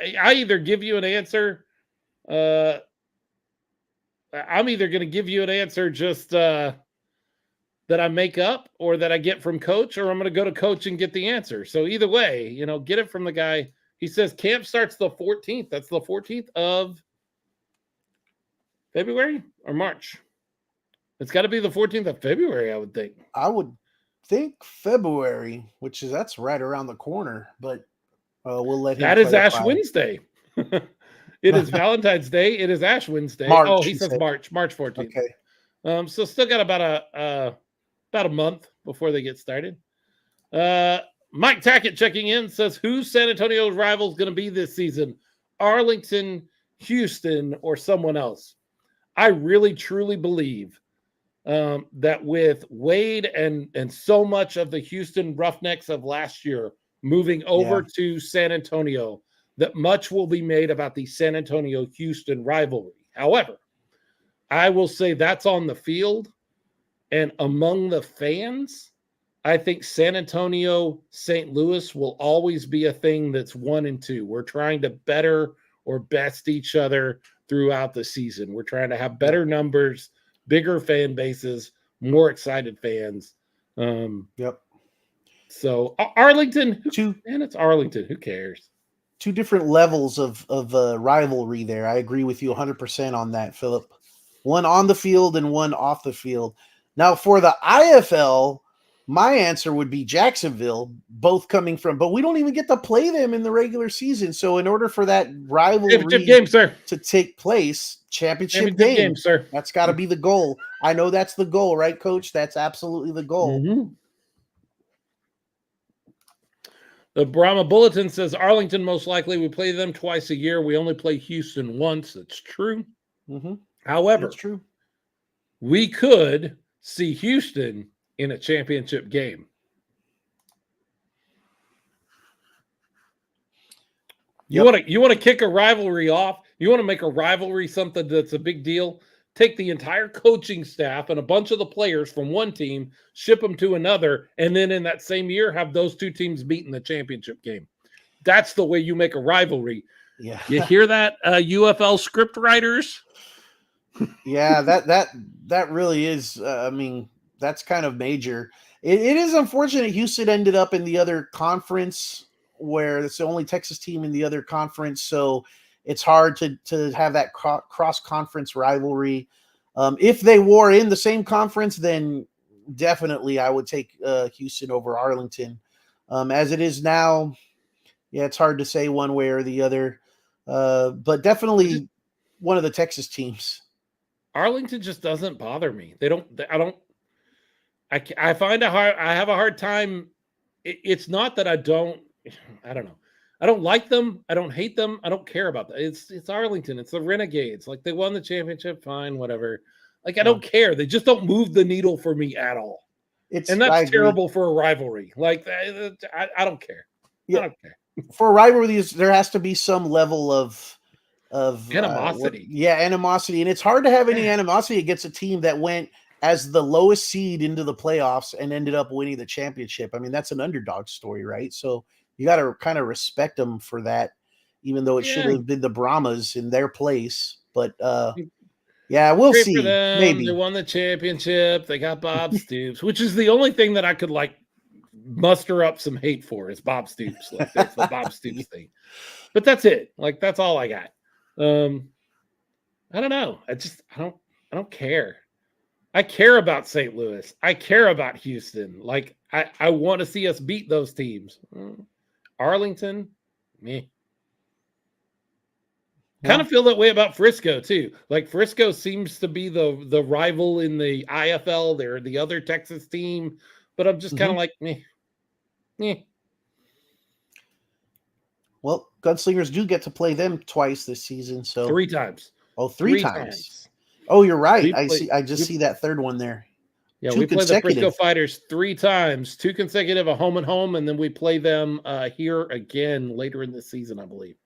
either give you an answer. I'm either going to give you an answer just that I make up or that I get from Coach, or I'm going to go to Coach and get the answer. So either way, get it from the guy. He says camp starts the 14th. That's the 14th of February or March. It's got to be the 14th of February, I would think. I would think February, that's right around the corner, but we'll let him That is clarify. Ash Wednesday. It is Valentine's Day. It is Ash Wednesday. March, he says March 14th. Okay. So still got about a month before they get started. Mike Tackett checking in says, who's San Antonio's rival going to be this season? Arlington, Houston, or someone else? I really, truly believe that with Wade and so much of the Houston Roughnecks of last year moving over to San Antonio, that much will be made about the San Antonio-Houston rivalry. However, I will say that's on the field, and among the fans, I think San Antonio, St. Louis will always be a thing that's 1 and 2. We're trying to better or best each other throughout the season. We're trying to have better numbers, bigger fan bases, more excited fans. So Arlington, it's Arlington. Who cares? 2 different levels of rivalry there. I agree with you 100% on that, Phillip. One on the field and one off the field. Now for the IFL, my answer would be Jacksonville, both coming from, but we don't even get to play them in the regular season. So in order for that rivalry game, sir, to take place, championship game, sir, that's got to be the goal. I know that's the goal, right, Coach? That's absolutely the goal. Mm-hmm. The Brahma Bulletin says Arlington most likely we play them twice a year. We only play Houston once. It's true. Mm-hmm. However, it's true. We could see Houston in a championship game. You want to kick a rivalry off? You want to make a rivalry something that's a big deal? Take the entire coaching staff and a bunch of the players from one team, ship them to another, and then in that same year have those 2 teams meet in the championship game. That's the way you make a rivalry. Yeah. You hear that, UFL script writers? Yeah, that really is. That's kind of major. It is unfortunate Houston ended up in the other conference, where it's the only Texas team in the other conference. So it's hard to have that cross-conference rivalry. If they were in the same conference, then definitely I would take Houston over Arlington. As it is now, it's hard to say one way or the other. But definitely one of the Texas teams. Arlington just doesn't bother me. I find I have a hard time. It's not that I don't know. I don't like them. I don't hate them. I don't care about that. It's Arlington. It's the Renegades. Like, they won the championship. Fine, whatever. Like, I don't care. They just don't move the needle for me at all. And that's terrible for a rivalry. Like, I don't care. Yeah. I don't care. For a rivalry, there has to be some level of Animosity. Animosity. And it's hard to have any animosity against a team that went as the lowest seed into the playoffs and ended up winning the championship. I mean, that's an underdog story, right? So you got to kind of respect them for that, even though it should have been the Brahmas in their place. But yeah, we'll Great see. for them. Maybe They won the championship. They got Bob Stoops, which is the only thing that I could like muster up some hate for is Bob Stoops. Like that's the Bob Stoops thing. But that's it. Like that's all I got. I don't know. I don't care. I care about St. Louis. I care about Houston. Like I want to see us beat those teams. Arlington, me. Kind of feel that way about Frisco too. Like Frisco seems to be the rival in the IFL. They're the other Texas team, but I'm just kind of like meh. Well, Gunslingers do get to play them twice this season. So 3 times. Oh, three times. Oh, you're right. I just see that third one there. Yeah, we play the Frisco Fighters 3 times, 2 consecutive, a home and home, and then we play them here again later in the season, I believe.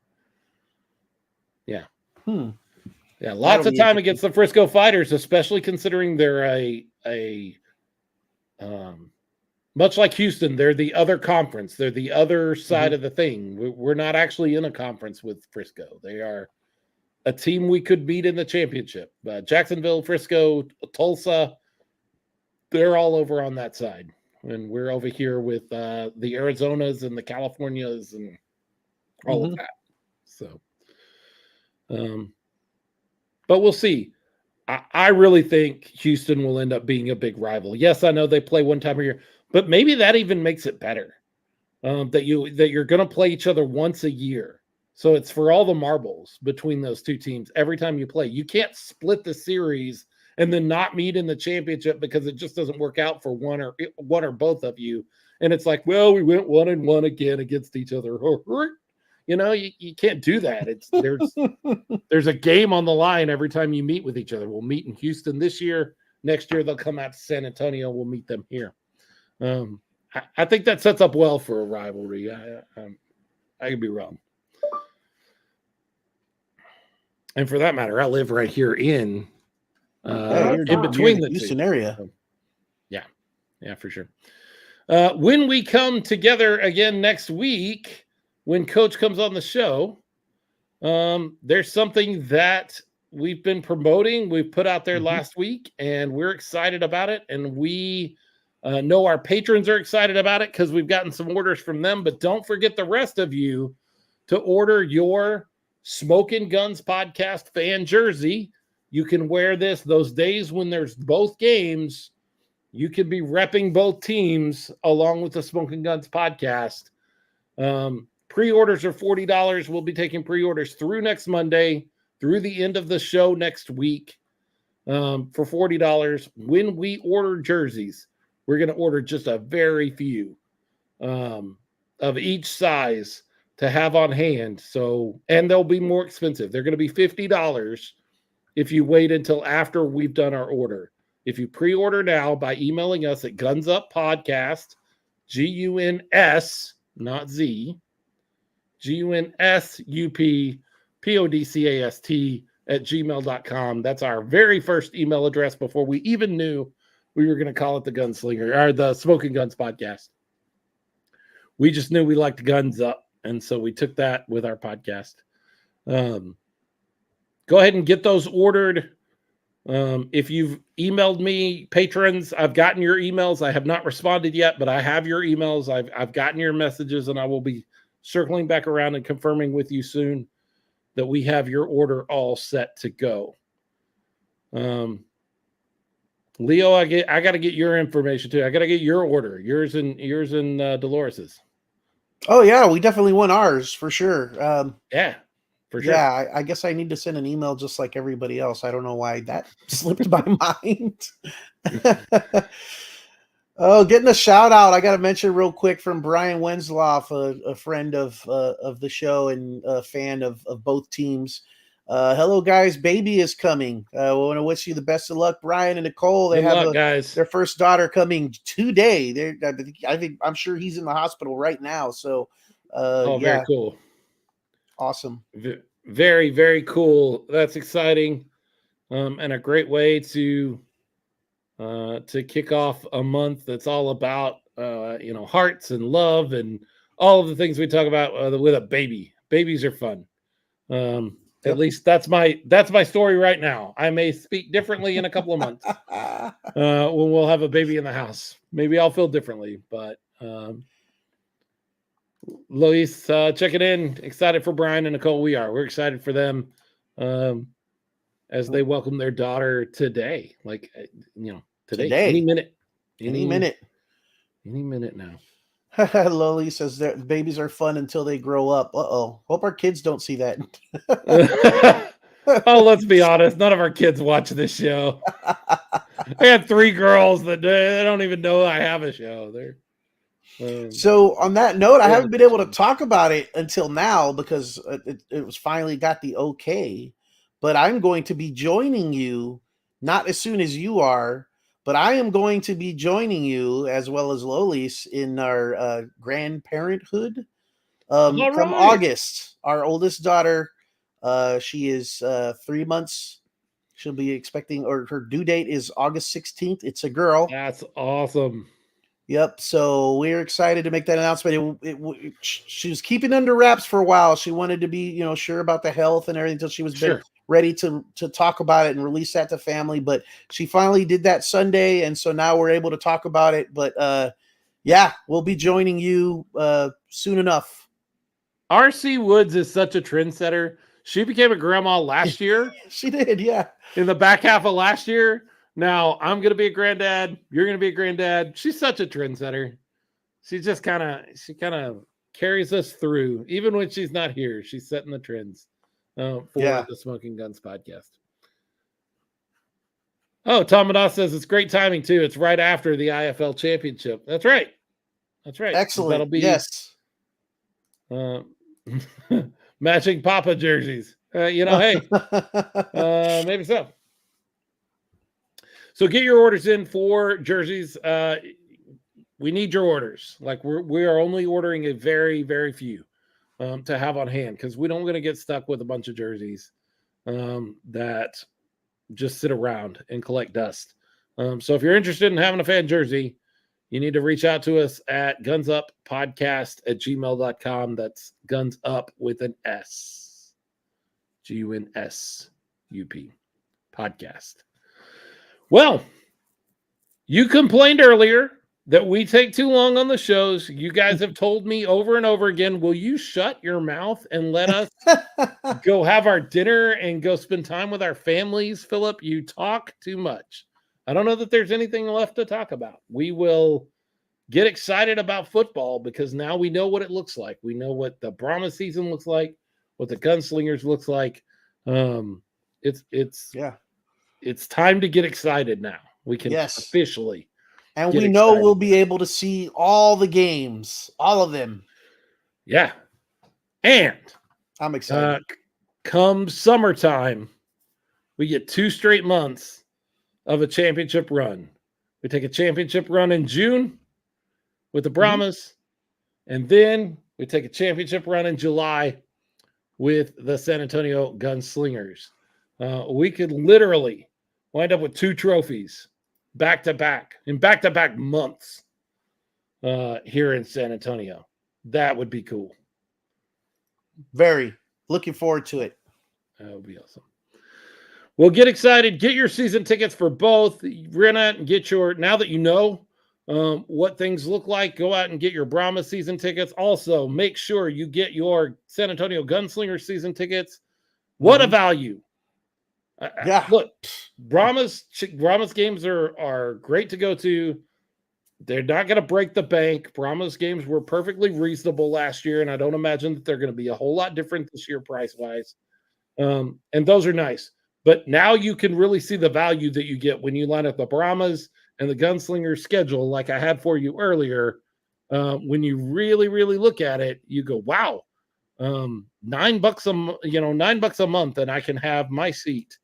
Yeah. Yeah, lots of time against the Frisco Fighters, especially considering they're a much like Houston, they're the other conference. They're the other side of the thing. We're not actually in a conference with Frisco. They are a team we could beat in the championship. Jacksonville, Frisco, Tulsa, they're all over on that side. And we're over here with the Arizonas and the Californias and all of that. So, but we'll see. I really think Houston will end up being a big rival. Yes, I know they play one time a year, but maybe that even makes it better. That you're going to play each other once a year. So it's for all the marbles between those two teams every time you play. You can't split the series and then not meet in the championship because it just doesn't work out for one or both of you. And it's like, well, we went 1-1 again against each other. You know, you can't do that. There's a game on the line every time you meet with each other. We'll meet in Houston this year. Next year they'll come out to San Antonio. We'll meet them here. I think that sets up well for a rivalry. I could be wrong. And for that matter, I live right here in between the Houston two. area. Yeah, for sure. When we come together again next week, when Coach comes on the show, there's something that we've been promoting. We put out there last week, and we're excited about it. And we know our patrons are excited about it because we've gotten some orders from them. But don't forget the rest of you to order your Smoking Guns Podcast fan jersey. You can wear this those days when there's both games. You can be repping both teams along with the Smoking Guns Podcast. Pre-orders are $40. We'll be taking pre-orders through next Monday, through the end of the show next week, for $40. When we order jerseys, we're going to order just a very few of each size to have on hand. So, and they'll be more expensive. They're going to be $50 if you wait until after we've done our order. If you pre-order now by emailing us at gunsuppodcast, GUNS, not Z, GUNSUPPODCAST at gmail.com. That's our very first email address before we even knew we were going to call it the Gunslinger or the Smoking Guns Podcast. We just knew we liked guns up, and so we took that with our podcast. Go ahead and get those ordered. If you've emailed me, patrons, I've gotten your emails. I have not responded yet, but I have your emails. I've gotten your messages, and I will be circling back around and confirming with you soon that we have your order all set to go. Leo, I got to get your information too. I got to get your order, yours and Dolores's. Oh yeah, we definitely want ours for sure. Yeah, for sure. Yeah, I guess I need to send an email just like everybody else. I don't know why that slipped my mind. Oh, getting a shout out. I got to mention real quick from Brian Wensloff, a friend of the show and a fan of both teams. Hello, guys. Baby is coming. We want to wish you the best of luck, Brian and Nicole. They have their first daughter coming today. I'm sure he's in the hospital right now. So, very cool. Awesome. Very, very cool. That's exciting. And a great way to kick off a month that's all about hearts and love and all of the things we talk about with a baby. Babies are fun. At least that's my story right now. I may speak differently in a couple of months when we'll have a baby in the house. Maybe I'll feel differently, but Luis, checking in. Excited for Brian and Nicole. We're excited for them as they welcome their daughter today. Today. Any minute. Any minute now. Loli says that babies are fun until they grow up. Uh-oh. Hope our kids don't see that. Oh, let's be honest. None of our kids watch this show. I have 3 girls that they don't even know I have a show. So on that note, I haven't been able to talk about it until now because it was finally got the okay. But I'm going to be joining you, not as soon as you are, but I am going to be joining you as well as Lolis in our grandparenthood come August. Our oldest daughter, she is 3 months. She'll be expecting, or her due date is August 16th. It's a girl. That's awesome. Yep. So we're excited to make that announcement. She was keeping under wraps for a while. She wanted to be, sure about the health and everything until she was ready to talk about it and release that to family. But she finally did that Sunday, and so now we're able to talk about it. But yeah, we'll be joining you soon enough. RC Woods is such a trendsetter. She became a grandma last year. She did, yeah. In the back half of last year. Now I'm going to be a granddad. You're going to be a granddad. She's such a trendsetter. She kind of carries us through. Even when she's not here, she's setting the trends for the Smoking Guns podcast. Oh, Tom Madas says it's great timing too. It's right after the IFL championship. That's right. Excellent. That'll be matching Papa jerseys. Hey, maybe so. So get your orders in for jerseys. We need your orders. Like we are only ordering a very, very few to have on hand because we don't want to get stuck with a bunch of jerseys that just sit around and collect dust. So if you're interested in having a fan jersey, you need to reach out to us at gunsuppodcast@gmail.com. That's guns up with an S. GUNSUP podcast. Well, you complained earlier that we take too long on the shows. You guys have told me over and over again, will you shut your mouth and let us go have our dinner and go spend time with our families? Phillip, you talk too much. I don't know that there's anything left to talk about. We will get excited about football because now we know what it looks like. We know what the Brahmas season looks like, what the Gunslingers looks like. It's time to get excited now. We can officially. And we know we'll be able to see all the games, all of them. Yeah. And I'm excited. Come summertime, we get 2 straight months of a championship run. We take a championship run in June with the Brahmas, and then we take a championship run in July with the San Antonio Gunslingers. We could literally wind up with 2 trophies back-to-back in back-to-back months here in San Antonio. That would be cool. Very. Looking forward to it. That would be awesome. Well, get excited. Get your season tickets for both. Run out and get now that you know what things look like, go out and get your Brahmas season tickets. Also, make sure you get your San Antonio Gunslinger season tickets. What a value. Look, Brahmas games are great to go to. They're not going to break the bank. Brahmas games were perfectly reasonable last year, and I don't imagine that they're going to be a whole lot different this year price-wise. And those are nice. But now you can really see the value that you get when you line up the Brahmas and the Gunslinger schedule like I had for you earlier. When you really, really look at it, you go, wow, $9 $9 a month, and I can have my seat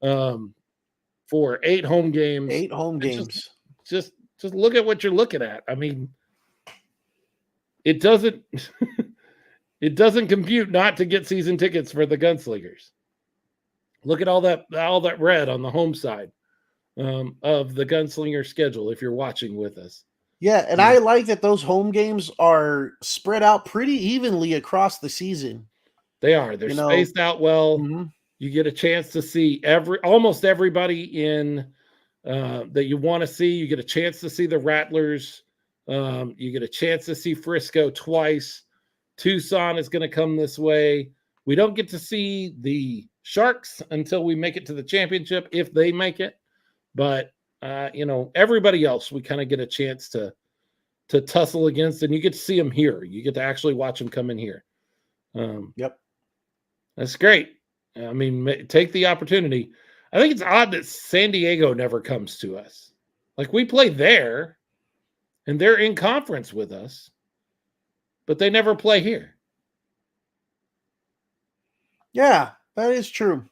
for 8 home games. 8 home games. Just look at what you're looking at. I mean, it doesn't It doesn't compute not to get season tickets for the Gunslingers. Look at all that red on the home side of the Gunslinger schedule if you're watching with us. Yeah, and I like that those home games are spread out pretty evenly across the season. They are. They're spaced out well. Mm-hmm. You get a chance to see almost everybody in that you want to see. You get a chance to see the Rattlers. You get a chance to see Frisco twice. Tucson is going to come this way. We don't get to see the Sharks until we make it to the championship, if they make it. But, everybody else, we kind of get a chance to tussle against, and you get to see them here. You get to actually watch them come in here. Yep. That's great. I mean, take the opportunity. I think it's odd that San Diego never comes to us. Like, we play there, and they're in conference with us, but they never play here. Yeah, that is true.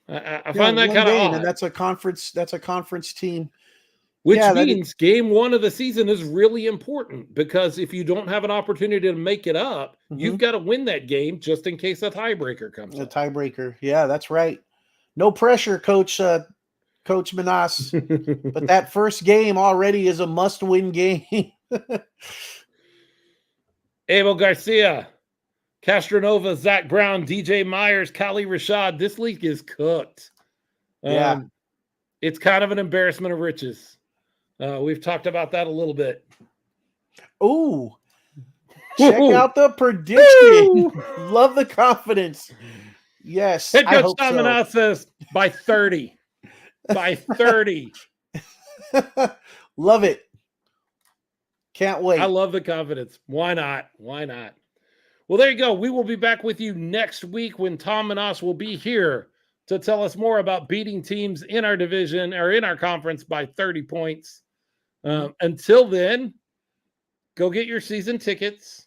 I find that kind of odd. And that's a conference team. Which means game one of the season is really important, because if you don't have an opportunity to make it up, you've got to win that game just in case a tiebreaker comes up. Tiebreaker. Yeah, that's right. No pressure, Coach Manas. But that first game already is a must-win game. Abel Garcia, Castronova, Zach Brown, DJ Myers, Kali Rashad. This league is cooked. Yeah. It's kind of an embarrassment of riches. We've talked about that a little bit. Ooh. Check out the prediction. Love the confidence. Yes. Head coach Tom Manas says by 30. By 30. Love it. Can't wait. I love the confidence. Why not? Why not? Well, there you go. We will be back with you next week when Tom Manas will be here to tell us more about beating teams in our division or in our conference by 30 points. Until then, go get your season tickets.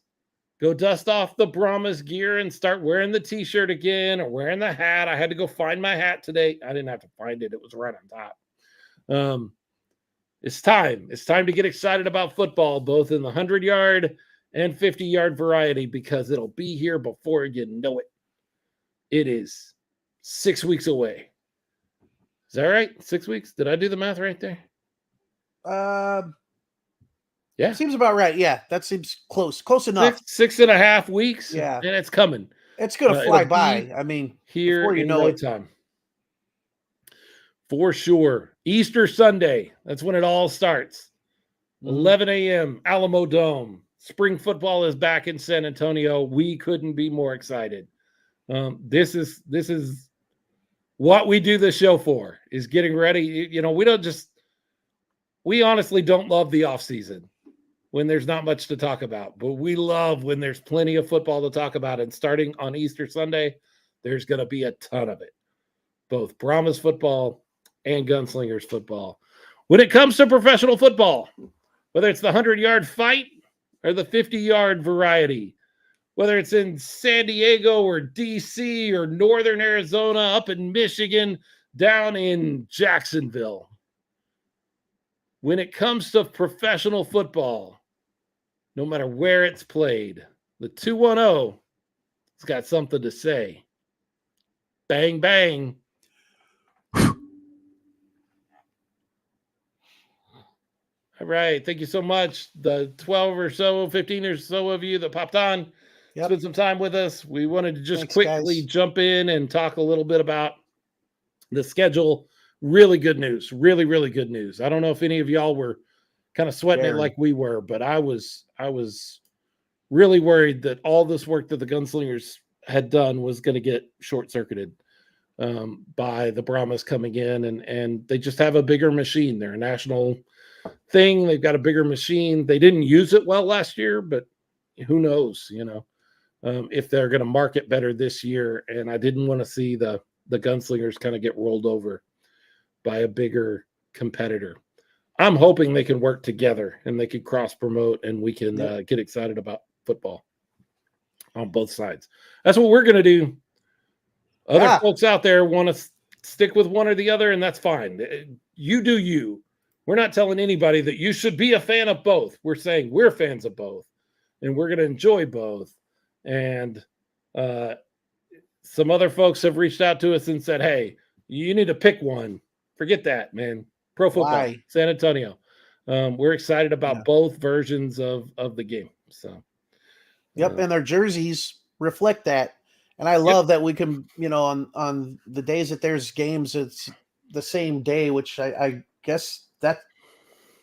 Go dust off the Brahmas gear and start wearing the t-shirt again or wearing the hat. I had to go find my hat today. I didn't have to find it. It was right on top. It's time. It's time to get excited about football, both in the 100-yard and 50-yard variety, because it'll be here before you know it. It is 6 weeks away. Is that right? 6 weeks? Did I do the math right there? Yeah. Seems about right. Yeah, that seems close. Close enough. 6.5 weeks. Yeah. And it's coming. It's going to fly by. I mean, here before you in know no it. time. For sure. Easter Sunday. That's when it all starts. 11 a.m. Alamo Dome. Spring football is back in San Antonio. We couldn't be more excited. This is what we do the show for, is getting ready. We honestly don't love the off season when there's not much to talk about, but we love when there's plenty of football to talk about. And starting on Easter Sunday, there's going to be a ton of it, both Brahmas football and Gunslingers football. When it comes to professional football, whether it's the 100-yard fight or the 50-yard variety, whether it's in San Diego or DC or Northern Arizona, up in Michigan, down in Jacksonville. When it comes to professional football, no matter where it's played, the 210 has got something to say. Bang, bang. All right. Thank you so much. The 12 or so, 15 or so of you that popped on, spent some time with us. We wanted to just quickly jump in and talk a little bit about the schedule. Really good news. Really, really good news. I don't know if any of y'all were kind of sweating it like we were, but I was really worried that all this work that the Gunslingers had done was going to get short-circuited by the Brahmas coming in, and they just have a bigger machine. They're a national thing. They've got a bigger machine. They didn't use it well last year, but who knows, if they're going to market better this year. And I didn't want to see the Gunslingers kind of get rolled over by a bigger competitor. I'm hoping they can work together and they can cross promote, and we can get excited about football on both sides. That's what we're going to do. Other folks out there want to stick with one or the other, and that's fine. You do you. We're not telling anybody that you should be a fan of both. We're saying we're fans of both, and we're going to enjoy both. And some other folks have reached out to us and said, hey, you need to pick one. Forget that, man. Pro football, Why? San Antonio. We're excited about Yeah. both versions of the game. So, Yep, and their jerseys reflect that. And I love that we can, on the days that there's games, it's the same day, which I guess that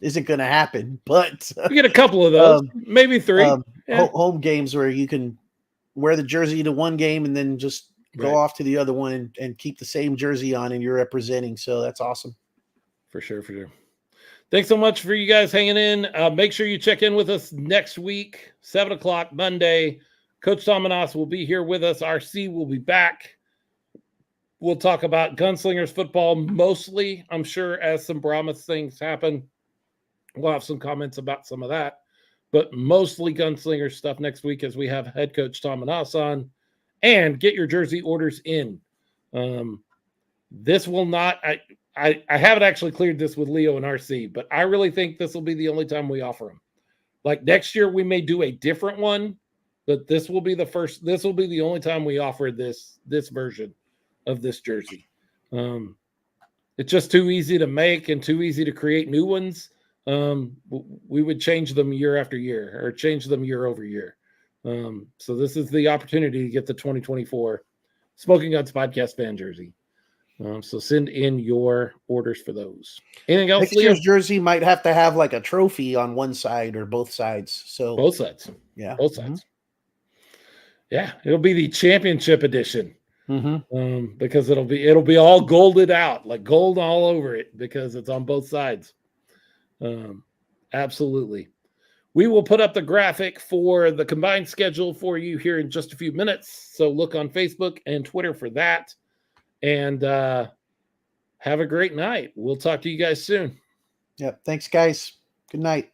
isn't going to happen. But we get a couple of those, maybe 3. Home games where you can wear the jersey to one game and then just go off to the other one and keep the same jersey on and you're representing. So that's awesome. For sure. Thanks so much for you guys hanging in. Make sure you check in with us next week, 7 o'clock Monday. Coach Dominos will be here with us. RC will be back. We'll talk about Gunslingers football mostly, I'm sure, as some Brahmas things happen. We'll have some comments about some of that, but mostly Gunslingers stuff next week as we have head coach Dominos on. And get your jersey orders in. This will not... I haven't actually cleared this with Leo and RC, but I really think this will be the only time we offer them. Like next year, we may do a different one, but this will be the first. This will be the only time we offer this version of this jersey. It's just too easy to make and too easy to create new ones. We would change them year after year or change them year over year. So this is the opportunity to get the 2024 Smoking Guns Podcast fan jersey. So send in your orders for those. Anything else? Next year's jersey might have to have like a trophy on one side or both sides. So both sides. Yeah. Both sides. Yeah. It'll be the championship edition. Because it'll be all golded out, like gold all over it, because it's on both sides. Absolutely. We will put up the graphic for the combined schedule for you here in just a few minutes. So look on Facebook and Twitter for that. And have a great night. We'll talk to you guys soon. Yep. Thanks, guys. Good night.